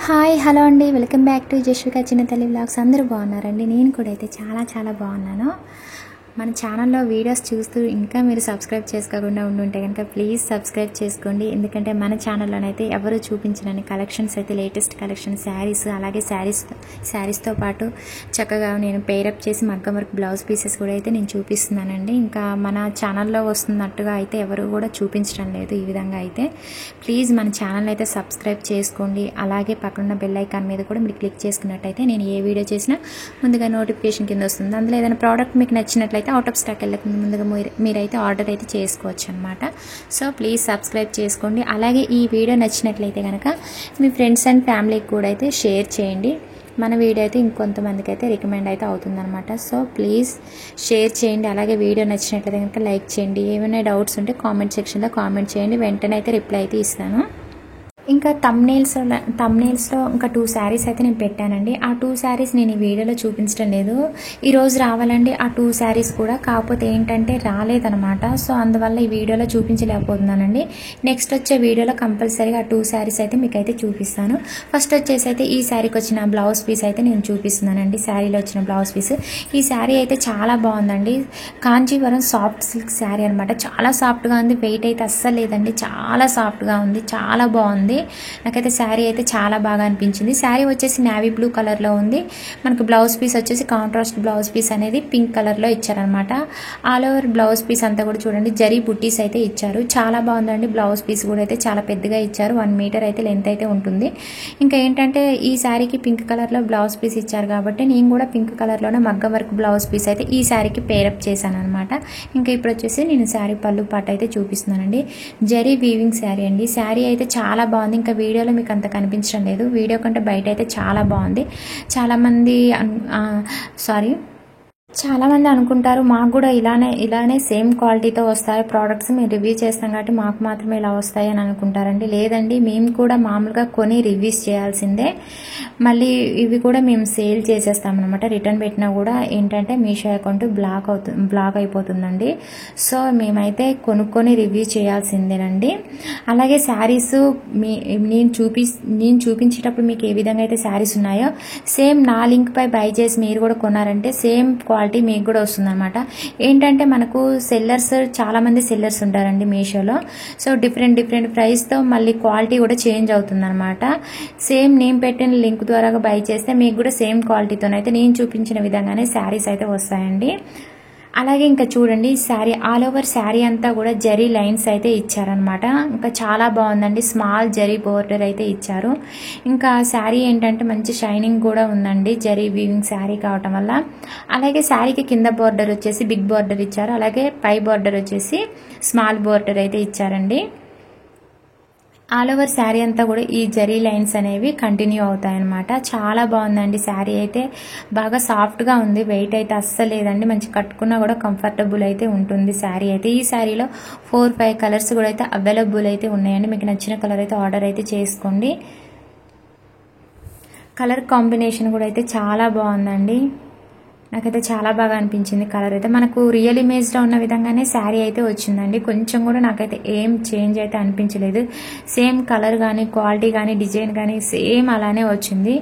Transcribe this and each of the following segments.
Hi hello అండి, welcome back to Jashvika చిన్న తల్లి వ్లాగ్స్. అందరూ బాగున్నారండి. నేను కూడా అయితే చాలా బాగున్నాను. మన ఛానల్లో వీడియోస్ చూస్తూ ఇంకా మీరు సబ్స్క్రైబ్ చేసుకోకుండా ఉండుంటే కనుక ప్లీజ్ సబ్స్క్రైబ్ చేసుకోండి. ఎందుకంటే మన ఛానల్లోనైతే ఎవరు చూపించని కలెక్షన్స్ అయితే లేటెస్ట్ కలెక్షన్ శారీస్, అలాగే శారీస్తో పాటు చక్కగా నేను పేరప్ చేసి మగ్గం వర్క్ బ్లౌజ్ పీసెస్ కూడా అయితే నేను చూపిస్తున్నానండి. ఇంకా మన ఛానల్లో వస్తున్నట్టుగా అయితే ఎవరు కూడా చూపించడం లేదు. ఈ విధంగా అయితే ప్లీజ్ మన ఛానల్ అయితే సబ్స్క్రైబ్ చేసుకోండి. అలాగే పక్కన బెల్ ఐకాన్ మీద కూడా మీరు క్లిక్ చేసుకున్నట్టయితే నేను ఏ వీడియో చేసినా ముందుగా నోటిఫికేషన్ కింద వస్తుంది. అందులో ఏదైనా ప్రోడక్ట్ మీకు నచ్చినట్లయితే అవుట్ ఆఫ్ స్టాక్ వెళ్ళకుండా ముందుగా మీరైతే ఆర్డర్ అయితే చేసుకోవచ్చు అనమాట. సో ప్లీజ్ సబ్స్క్రైబ్ చేసుకోండి. అలాగే ఈ వీడియో నచ్చినట్లయితే కనుక మీ ఫ్రెండ్స్ అండ్ ఫ్యామిలీకి కూడా అయితే షేర్ చేయండి. మన వీడియో అయితే ఇంకొంతమందికి అయితే రికమెండ్ అయితే అవుతుందన్నమాట. సో ప్లీజ్ షేర్ చేయండి. అలాగే వీడియో నచ్చినట్లయితే కనుక లైక్ చేయండి. ఏమైనా డౌట్స్ ఉంటే కామెంట్ సెక్షన్లో కామెంట్ చేయండి. వెంటనే అయితే రిప్లై అయితే ఇస్తాను. ఇంకా తమ్నేల్స్లో ఇంకా 2 శారీస్ అయితే నేను పెట్టానండి. ఆ 2 శారీస్ నేను ఈ వీడియోలో చూపించడం లేదు. ఈరోజు రావాలండి ఆ 2 శారీస్ కూడా, కాకపోతే ఏంటంటే రాలేదనమాట. సో అందువల్ల ఈ వీడియోలో చూపించలేకపోతున్నానండి. నెక్స్ట్ వచ్చే వీడియోలో కంపల్సరీగా ఆ 2 శారీస్ అయితే మీకు అయితే చూపిస్తాను. ఫస్ట్ వచ్చేసి అయితే ఈ శారీకి వచ్చిన బ్లౌజ్ పీస్ అయితే నేను చూపిస్తున్నానండి. శారీలో వచ్చిన బ్లౌజ్ పీస్. ఈ శారీ అయితే చాలా బాగుందండి. కాంచీవరం సాఫ్ట్ సిల్క్ శారీ అనమాట. చాలా సాఫ్ట్గా ఉంది. వెయిట్ అయితే అస్సలు లేదండి. చాలా సాఫ్ట్గా ఉంది. చాలా బాగుంది. నాకైతే శారీ అయితే చాలా బాగా అనిపించింది. శారీ వచ్చేసి నేవీ బ్లూ కలర్లో ఉంది. మనకు బ్లౌజ్ పీస్ వచ్చేసి కాంట్రాస్ట్ బ్లౌజ్ పీస్ అనేది పింక్ కలర్లో ఇచ్చారనమాట. ఆల్ ఓవర్ బ్లౌజ్ పీస్ అంతా కూడా చూడండి జరీ బుట్టీస్ అయితే ఇచ్చారు. చాలా బాగుందండి. బ్లౌజ్ పీస్ కూడా అయితే చాలా పెద్దగా ఇచ్చారు. 1 మీటర్ అయితే లెంత్ అయితే ఉంటుంది. ఇంకా ఏంటంటే ఈ శారీకి పింక్ కలర్లో బ్లౌజ్ పీస్ ఇచ్చారు కాబట్టి నేను కూడా పింక్ కలర్లోనే మగ్గం వర్క్ బ్లౌజ్ పీస్ అయితే ఈ శారీకి పేరప్ చేశాను అనమాట. ఇంకా ఇప్పుడు వచ్చేసి నేను శారీ పళ్ళు పాట అయితే చూపిస్తున్నానండి. జరీ వీవింగ్ శారీ అండి. శారీ అయితే చాలా బాగుంది. ఇంకా వీడియోలో మీకు అంత కనిపించడం లేదు. వీడియో కంటే బయట అయితే చాలా బాగుంది. చాలామంది అనుకుంటారు మాకు కూడా ఇలానే సేమ్ క్వాలిటీతో వస్తాయి ప్రోడక్ట్స్, మేము రివ్యూ చేస్తాం కాబట్టి మాకు మాత్రమే ఇలా వస్తాయి అని అనుకుంటారండి. లేదండి, మేము కూడా మామూలుగా కొని రివ్యూస్ చేయాల్సిందే. మళ్ళీ ఇవి కూడా మేము సేల్ చేసేస్తామన్నమాట. రిటర్న్ పెట్టినా కూడా ఏంటంటే మీషో అకౌంట్ బ్లాక్ అయిపోతుందండి. సో మేమైతే కొనుక్కొని రివ్యూ చేయాల్సిందేనండి. అలాగే శారీస్ నేను చూపించేటప్పుడు మీకు ఏ విధంగా అయితే శారీస్ ఉన్నాయో సేమ్ నా లింక్ పై బై చేసి మీరు కూడా కొన్నారంటే సేమ్ క్వాలిటీ మీకు కూడా వస్తుందన్నమాట. ఏంటంటే మనకు చాలా మంది సెల్లర్స్ ఉంటారండి మీషోలో. సో డిఫరెంట్ ప్రైస్తో మళ్ళీ క్వాలిటీ కూడా చేంజ్ అవుతుందన్నమాట. సేమ్ నేను పెట్టిన లింక్ ద్వారా బై చేస్తే మీకు కూడా సేమ్ క్వాలిటీతోనైతే నేను చూపించిన విధంగానే శారీస్ అయితే వస్తాయండి. అలాగే ఇంకా చూడండి శారీ ఆల్ ఓవర్ శారీ అంతా కూడా జరీ లైన్స్ అయితే ఇచ్చారనమాట. ఇంకా చాలా బాగుందండి. స్మాల్ జరీ బోర్డర్ అయితే ఇచ్చారు. ఇంకా శారీ ఏంటంటే మంచి షైనింగ్ కూడా ఉందండి జరీ వీవింగ్ శారీ కావటం వల్ల. అలాగే శారీకి కింద బోర్డర్ వచ్చేసి బిగ్ బోర్డర్ ఇచ్చారు. అలాగే పై బోర్డర్ వచ్చేసి స్మాల్ బోర్డర్ అయితే ఇచ్చారండి. ఆల్ ఓవర్ శారీ అంతా కూడా ఈ జరీ లైన్స్ అనేవి కంటిన్యూ అవుతాయన్నమాట. చాలా బాగుందండి. శారీ అయితే బాగా సాఫ్ట్గా ఉంది. వెయిట్ అయితే అస్సలు లేదండి. మంచి కట్టుకున్నా కూడా కంఫర్టబుల్ అయితే ఉంటుంది శారీ అయితే. ఈ శారీలో 4-5 కలర్స్ కూడా అయితే అవైలబుల్ అయితే ఉన్నాయండి. మీకు నచ్చిన కలర్ అయితే ఆర్డర్ అయితే చేసుకోండి. కలర్ కాంబినేషన్ కూడా అయితే చాలా బాగుందండి. నాకైతే చాలా బాగా అనిపించింది కలర్ అయితే. మనకు రియల్ ఇమేజ్లో ఉన్న విధంగానే శారీ అయితే వచ్చిందండి. కొంచెం కూడా నాకైతే ఏం చేంజ్ అయితే అనిపించలేదు. సేమ్ కలర్ కానీ క్వాలిటీ కానీ డిజైన్ కానీ సేమ్ అలానే వచ్చింది.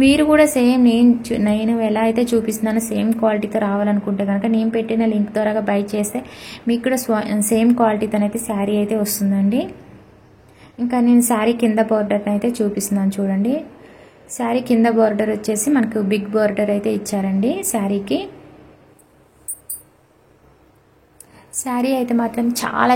మీరు కూడా సేమ్ నేను ఎలా అయితే చూపిస్తున్నానో సేమ్ క్వాలిటీతో రావాలనుకుంటే కనుక నేను పెట్టిన లింక్ ద్వారా బై చేస్తే మీకు కూడా సేమ్ క్వాలిటీతోనైతే శారీ అయితే వస్తుందండి. ఇంకా నేను శారీ కింద బోర్డర్ని అయితే చూపిస్తున్నాను చూడండి. శారీ కింద బోర్డర్ వచ్చేసి మనకు బిగ్ బోర్డర్ అయితే ఇచ్చారండి శారీకి. శారీ అయితే మాత్రం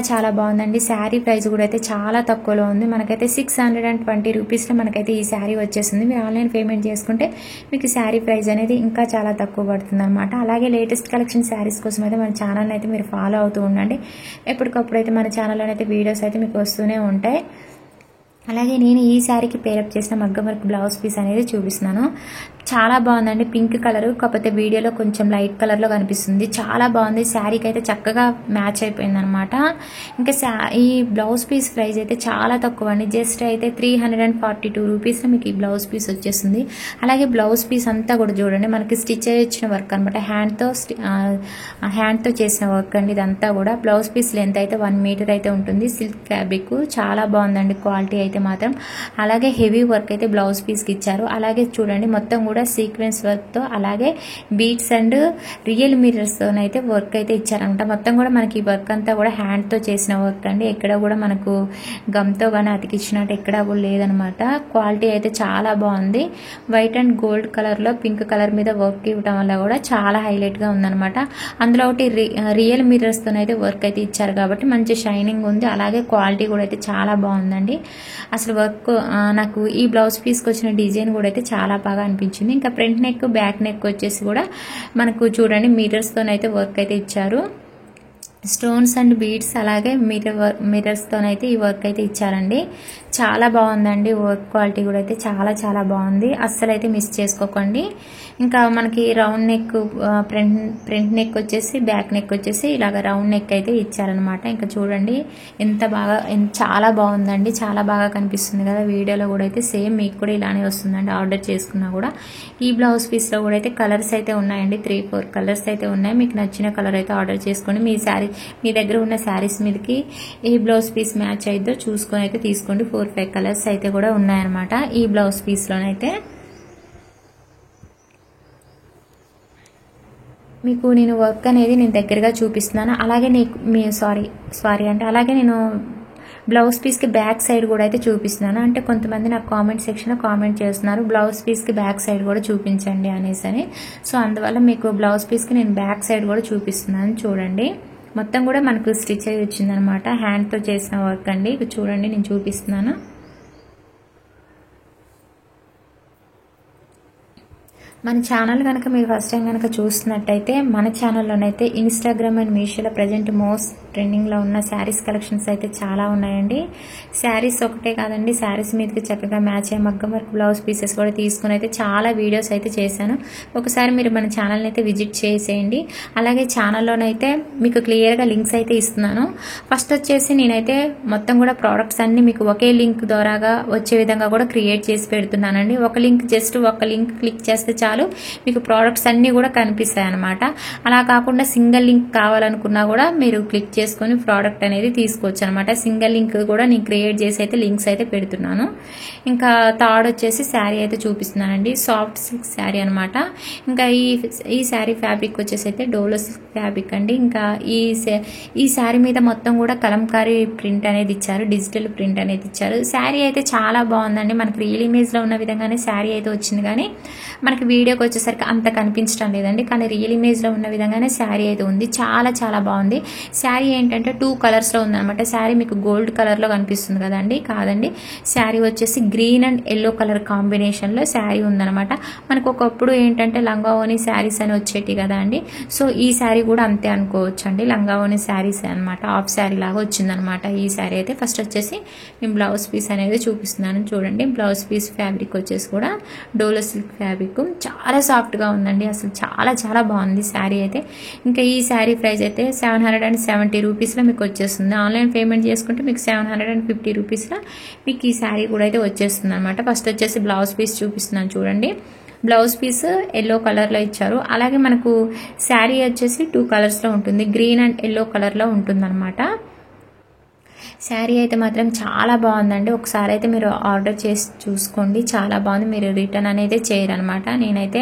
చాలా బాగుందండి. శారీ ప్రైస్ కూడా అయితే చాలా తక్కువలో ఉంది. మనకైతే 620 రూపీస్లో మనకైతే ఈ శారీ వచ్చేస్తుంది. మీరు ఆన్లైన్ పేమెంట్ చేసుకుంటే మీకు శారీ ప్రైస్ అనేది ఇంకా చాలా తక్కువ పడుతుంది అనమాట. అలాగే లేటెస్ట్ కలెక్షన్ శారీస్ కోసం అయితే మన ఛానల్ అయితే మీరు ఫాలో అవుతూ ఉండండి. ఎప్పటికప్పుడు అయితే మన ఛానల్లోనైతే వీడియోస్ అయితే మీకు వస్తూనే ఉంటాయి. అలాగే నేను ఈ శారీకి పేరప్ చేసిన మగ్గం వర్క్ బ్లౌజ్ పీస్ అనేది చూపిస్తున్నాను. చాలా బాగుందండి. పింక్ కలర్, కాకపోతే వీడియోలో కొంచెం లైట్ కలర్లో కనిపిస్తుంది. చాలా బాగుంది. శారీకి అయితే చక్కగా మ్యాచ్ అయిపోయింది అనమాట. ఇంకా ఈ బ్లౌజ్ పీస్ ప్రైస్ అయితే చాలా తక్కువ అండి. జస్ట్ అయితే 342 రూపీస్లో మీకు ఈ బ్లౌజ్ పీస్ వచ్చేస్తుంది. అలాగే బ్లౌజ్ పీస్ అంతా కూడా చూడండి, మనకి స్టిచ్ చేసిన వర్క్ అనమాట. హ్యాండ్తో చేసిన వర్క్ అండి ఇదంతా కూడా. బ్లౌజ్ పీస్ లెంత్ అయితే 1 మీటర్ అయితే ఉంటుంది. సిల్క్ ఫ్యాబ్రిక్ చాలా బాగుందండి క్వాలిటీ అయితే మాత్రం. అలాగే హెవీ వర్క్ అయితే బ్లౌజ్ పీస్కి ఇచ్చారు. అలాగే చూడండి మొత్తం కూడా సీక్వెన్స్ వర్క్తో, అలాగే బీట్స్ అండ్ రియల్ మిర్రర్స్తో అయితే వర్క్ అయితే ఇచ్చారనమాట. మొత్తం కూడా మనకి ఈ వర్క్ అంతా కూడా హ్యాండ్తో చేసిన వర్క్ అండి. ఎక్కడ కూడా మనకు గమ్తో కానీ అతికిచ్చినట్టు ఎక్కడ కూడా లేదనమాట. క్వాలిటీ అయితే చాలా బాగుంది. వైట్ అండ్ గోల్డ్ కలర్లో పింక్ కలర్ మీద వర్క్ ఇవ్వడం వల్ల కూడా చాలా హైలైట్గా ఉందనమాట. అందులో ఒకటి రియల్ మిర్రర్స్తో అయితే వర్క్ అయితే ఇచ్చారు కాబట్టి మంచి షైనింగ్ ఉంది. అలాగే క్వాలిటీ కూడా అయితే చాలా బాగుందండి. అసలు వర్క్ నాకు ఈ బ్లౌజ్ పీస్కి వచ్చిన డిజైన్ కూడా అయితే చాలా బాగా అనిపించింది. ఇంకా ఫ్రంట్ నెక్, బ్యాక్ నెక్ వచ్చేసి కూడా మనకు చూడండి మిర్రర్స్తోనైతే వర్క్ అయితే ఇచ్చారు. స్టోన్స్ అండ్ బీడ్స్ అలాగే మిర్రర్స్తోనైతే ఈ వర్క్ అయితే ఇచ్చారండి. చాలా బాగుందండి. వర్క్ క్వాలిటీ కూడా అయితే చాలా చాలా బాగుంది. అస్సలు అయితే మిస్ చేసుకోకండి. ఇంకా మనకి రౌండ్ నెక్, ఫ్రంట్ నెక్ వచ్చేసి, బ్యాక్ నెక్ వచ్చేసి ఇలాగ రౌండ్ నెక్ అయితే ఇచ్చారనమాట. ఇంకా చూడండి చాలా బాగుందండి. చాలా బాగా కనిపిస్తుంది కదా వీడియోలో కూడా అయితే. సేమ్ మీకు కూడా ఇలానే వస్తుందండి ఆర్డర్ చేసుకున్నా కూడా. ఈ బ్లౌజ్ పీస్లో కూడా అయితే కలర్స్ అయితే ఉన్నాయండి. 3-4 కలర్స్ అయితే ఉన్నాయి. మీకు నచ్చిన కలర్ అయితే ఆర్డర్ చేసుకోండి. మీ దగ్గర ఉన్న శారీస్ మీదకి ఏ బ్లౌజ్ పీస్ మ్యాచ్ అయిద్దో చూసుకొని అయితే తీసుకోండి. 4-5 కలర్స్ అయితే కూడా ఉన్నాయన్నమాట ఈ బ్లౌజ్ పీస్లోనైతే. మీకు నేను వర్క్ అనేది నేను దగ్గరగా చూపిస్తున్నాను. అలాగే అలాగే నేను బ్లౌజ్ పీస్కి బ్యాక్ సైడ్ కూడా అయితే చూపిస్తున్నాను. అంటే కొంతమంది నాకు కామెంట్ సెక్షన్లో కామెంట్ చేస్తున్నారు బ్లౌజ్ పీస్కి బ్యాక్ సైడ్ కూడా చూపించండి అనేసి. సో అందువల్ల మీకు బ్లౌజ్ పీస్కి నేను బ్యాక్ సైడ్ కూడా చూపిస్తున్నాను. చూడండి మొత్తం కూడా మనకు స్టిచ్ అయ్యి వచ్చిందనమాట. హ్యాండ్తో చేసిన వర్క్ అండి. చూడండి నేను చూపిస్తున్నాను. మన ఛానల్ కనుక మీరు ఫస్ట్ టైం కనుక చూస్తున్నట్టయితే మన ఛానల్లోనైతే ఇన్స్టాగ్రామ్ అండ్ మీషోలో ప్రజెంట్ మోస్ట్ ట్రెండింగ్లో ఉన్న శారీస్ కలెక్షన్స్ అయితే చాలా ఉన్నాయండి. శారీస్ ఒకటే కాదండి, శారీస్ మీదకి చక్కగా మ్యాచ్ అయ్యే మగ్గం వర్క్ బ్లౌజ్ పీసెస్ కూడా తీసుకుని అయితే చాలా వీడియోస్ అయితే చేశాను. ఒకసారి మీరు మన ఛానల్ని అయితే విజిట్ చేసేయండి. అలాగే ఛానల్లోనైతే మీకు క్లియర్గా లింక్స్ అయితే ఇస్తున్నాను. ఫస్ట్ వచ్చేసి నేనైతే మొత్తం కూడా ప్రోడక్ట్స్ అన్ని మీకు ఒకే లింక్ ద్వారాగా వచ్చే విధంగా కూడా క్రియేట్ చేసి పెడుతున్నానండి. ఒక లింక్ క్లిక్ చేస్తే చాలు మీకు ప్రోడక్ట్స్ అన్ని కూడా కనిపిస్తాయి అన్నమాట. అలా కాకుండా సింగిల్ లింక్ కావాలనుకున్నా కూడా మీరు క్లిక్ చేసుకొని ప్రోడక్ట్ అనేది తీసుకోవచ్చు అనమాట. సింగిల్ లింక్ కూడా నేను క్రియేట్ చేసి అయితే లింక్స్ అయితే పెడుతున్నాను. ఇంకా థర్డ్ వచ్చేసి శారీ అయితే చూపిస్తున్నానండి. సాఫ్ట్ సిల్క్ శారీ అనమాట. ఇంకా ఈ శారీ ఫ్యాబ్రిక్ వచ్చేసి అయితే డోలో సిల్క్ ఫ్యాబ్రిక్ అండి. ఇంకా ఈ శారీ మీద మొత్తం కూడా కలంకారీ ప్రింట్ అనేది ఇచ్చారు, డిజిటల్ ప్రింట్ అనేది ఇచ్చారు. శారీ అయితే చాలా బాగుందండి. మనకి రియల్ ఇమేజ్లో ఉన్న విధంగానే శారీ అయితే వచ్చింది, కానీ మనకి వీడియోకి వచ్చేసరికి అంత కనిపించడం లేదండి. కానీ రియల్ ఇమేజ్లో ఉన్న విధంగానే శారీ అయితే ఉంది. చాలా చాలా బాగుంది. శారీ ఏంటంటే 2 కలర్స్లో ఉందన్నమాట. శారీ మీకు గోల్డ్ కలర్లో కనిపిస్తుంది కదండి, కాదండి. శారీ వచ్చేసి గ్రీన్ అండ్ ఎల్లో కలర్ కాంబినేషన్లో శారీ ఉందన్నమాట. మనకు ఒకప్పుడు ఏంటంటే లంగావోని శారీస్ అని వచ్చేటి కదా అండి. సో ఈ శారీ కూడా అంతే అనుకోవచ్చు అండి. లంగావోని శారీస్ అనమాట, హాఫ్ శారీ లాగా వచ్చిందనమాట ఈ శారీ అయితే. ఫస్ట్ వచ్చేసి నేను బ్లౌజ్ పీస్ అనేది చూపిస్తున్నాను. చూడండి బ్లౌజ్ పీస్ ఫ్యాబ్రిక్ వచ్చేసి కూడా డోలో సిల్క్ ఫ్యాబ్రిక్ చాలా సాఫ్ట్గా ఉందండి. అసలు చాలా చాలా బాగుంది శారీ అయితే. ఇంకా ఈ శారీ ప్రైస్ అయితే 770 రూపీస్లో మీకు వచ్చేస్తుంది. ఆన్లైన్ పేమెంట్ చేసుకుంటే మీకు 750 రూపీస్లో మీకు ఈ శారీ కూడా అయితే వచ్చేస్తుంది అనమాట. ఫస్ట్ వచ్చేసి బ్లౌజ్ పీస్ చూపిస్తున్నాను చూడండి. బ్లౌజ్ పీస్ ఎల్లో కలర్లో ఇచ్చారు. అలాగే మనకు శారీ వచ్చేసి 2 కలర్స్లో ఉంటుంది, గ్రీన్ అండ్ ఎల్లో కలర్లో ఉంటుంది అనమాట. శారీ అయితే మాత్రం చాలా బాగుందండి. ఒకసారి అయితే మీరు ఆర్డర్ చేసి చూసుకోండి, చాలా బాగుంది. మీరు రిటర్న్ అనేది చేయరనమాట. నేనైతే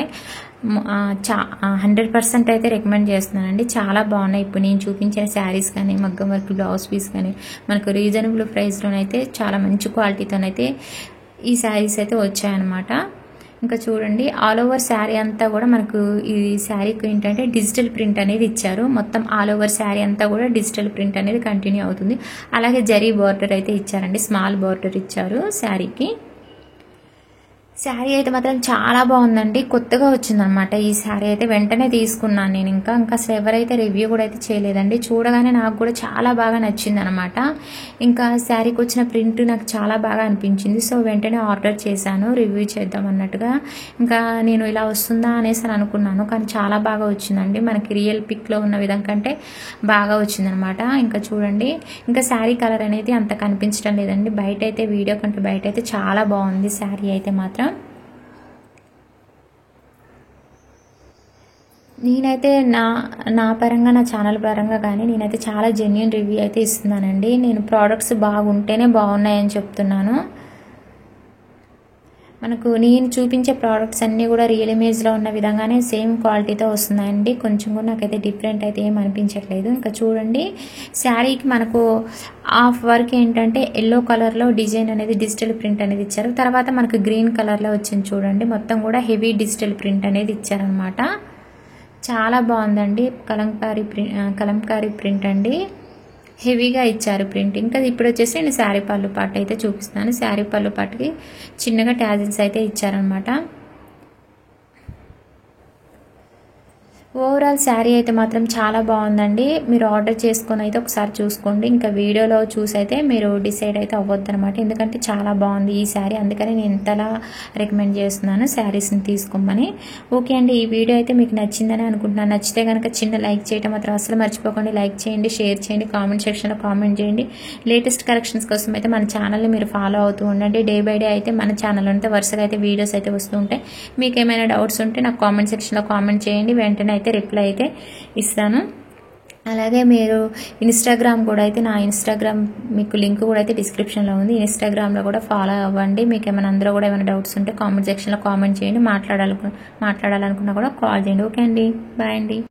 100% అయితే రికమెండ్ చేస్తున్నానండి. చాలా బాగున్నాయి. ఇప్పుడు నేను చూపించిన శారీస్ కానీ, మగ్గం వర్క్ బ్లౌజ్ పీస్ కానీ మనకు రీజనబుల్ ప్రైస్లోనైతే చాలా మంచి క్వాలిటీతోనైతే ఈ శారీస్ అయితే వచ్చాయన్నమాట. ఇంకా చూడండి ఆల్ ఓవర్ శారీ అంతా కూడా మనకు ఈ శారీకి ఏంటంటే డిజిటల్ ప్రింట్ అనేది ఇచ్చారు. మొత్తం ఆల్ ఓవర్ శారీ అంతా కూడా డిజిటల్ ప్రింట్ అనేది కంటిన్యూ అవుతుంది. అలాగే జరీ బార్డర్ అయితే ఇచ్చారండి, స్మాల్ బార్డర్ ఇచ్చారు శారీకి. శారీ అయితే మాత్రం చాలా బాగుందండి. కొత్తగా వచ్చిందనమాట ఈ శారీ అయితే. వెంటనే తీసుకున్నాను నేను. ఇంకా అసలు ఎవరైతే రివ్యూ కూడా అయితే చేయలేదండి. చూడగానే నాకు కూడా చాలా బాగా నచ్చింది అనమాట. ఇంకా శారీకి వచ్చిన ప్రింట్ నాకు చాలా బాగా అనిపించింది. సో వెంటనే ఆర్డర్ చేశాను రివ్యూ చేద్దాం అన్నట్టుగా. ఇంకా నేను ఇలా వస్తుందా అనేసి అనుకున్నాను, కానీ చాలా బాగా వచ్చిందండి. మనకి రియల్ పిక్లో ఉన్న విధం కంటే బాగా వచ్చిందనమాట. ఇంకా చూడండి, ఇంకా శారీ కలర్ అనేది అంత కనిపించడం లేదండి. బయట అయితే వీడియో కంటే బయట అయితే చాలా బాగుంది శారీ అయితే మాత్రం. నేనైతే నా పరంగా, నా ఛానల్ పరంగా కానీ నేనైతే చాలా జెన్యూన్ రివ్యూ అయితే ఇస్తున్నానండి. నేను ప్రోడక్ట్స్ బాగుంటేనే బాగున్నాయని చెప్తున్నాను. మనకు నేను చూపించే ప్రోడక్ట్స్ అన్నీ కూడా రియల్ ఇమేజ్లో ఉన్న విధంగానే సేమ్ క్వాలిటీతో వస్తున్నాయండి. కొంచెం కూడా నాకైతే డిఫరెంట్ అయితే ఏం అనిపించట్లేదు. ఇంకా చూడండి, శారీకి మనకు హాఫ్ వర్క్ ఏంటంటే ఎల్లో కలర్లో డిజైన్ అనేది డిజిటల్ ప్రింట్ అనేది ఇచ్చారు. తర్వాత మనకు గ్రీన్ కలర్లో వచ్చింది చూడండి. మొత్తం కూడా హెవీ డిజిటల్ ప్రింట్ అనేది ఇచ్చారనమాట. చాలా బాగుందండి. కలంకారీ ప్రింట్ అండి. హెవీగా ఇచ్చారు ప్రింట్. ఇంకా ఇప్పుడు వచ్చేసి నేను శారీ పళ్ళు పాటు అయితే చూపిస్తాను. శారీ పళ్ళు పాటుకి చిన్నగా ట్యాజిల్స్ అయితే ఇచ్చారనమాట. ఓవరాల్ శారీ అయితే మాత్రం చాలా బాగుందండి. మీరు ఆర్డర్ చేసుకొని అయితే ఒకసారి చూసుకోండి. ఇంకా వీడియోలో చూసి అయితే మీరు డిసైడ్ అయితే అవ్వద్దు అనమాట. ఎందుకంటే చాలా బాగుంది ఈ శారీ. అందుకని నేను ఇంతలా రికమెండ్ చేస్తున్నాను శారీస్ని తీసుకోమని. ఓకే అండి, ఈ వీడియో అయితే మీకు నచ్చిందని అనుకుంటున్నాను. నచ్చితే కనుక చిన్న లైక్ చేయడం మాత్రం అసలు మర్చిపోకండి. లైక్ చేయండి, షేర్ చేయండి, కామెంట్ సెక్షన్లో కామెంట్ చేయండి. లేటెస్ట్ కలెక్షన్స్ కోసం అయితే మన ఛానల్ని మీరు ఫాలో అవుతూ ఉండండి. డే బై డే అయితే మన ఛానల్ ఉంటే వరుసగా అయితే వీడియోస్ అయితే వస్తూ ఉంటాయి. మీకు ఏమైనా డౌట్స్ ఉంటే నాకు కామెంట్ సెక్షన్లో కామెంట్ చేయండి. వెంటనే అయితే రిప్లై అయితే ఇస్తాను. అలాగే మీరు ఇన్స్టాగ్రామ్ కూడా అయితే, నా ఇన్స్టాగ్రామ్ మీకు లింక్ కూడా అయితే డిస్క్రిప్షన్లో ఉంది. ఇన్స్టాగ్రామ్లో కూడా ఫాలో అవ్వండి. మీకు ఏమైనా అందరూ కూడా ఏమైనా డౌట్స్ ఉంటే కామెంట్ సెక్షన్లో కామెంట్ చేయండి. మాట్లాడాలనుకున్నా కూడా కాల్ చేయండి. ఓకే అండి, బాయ్ అండి.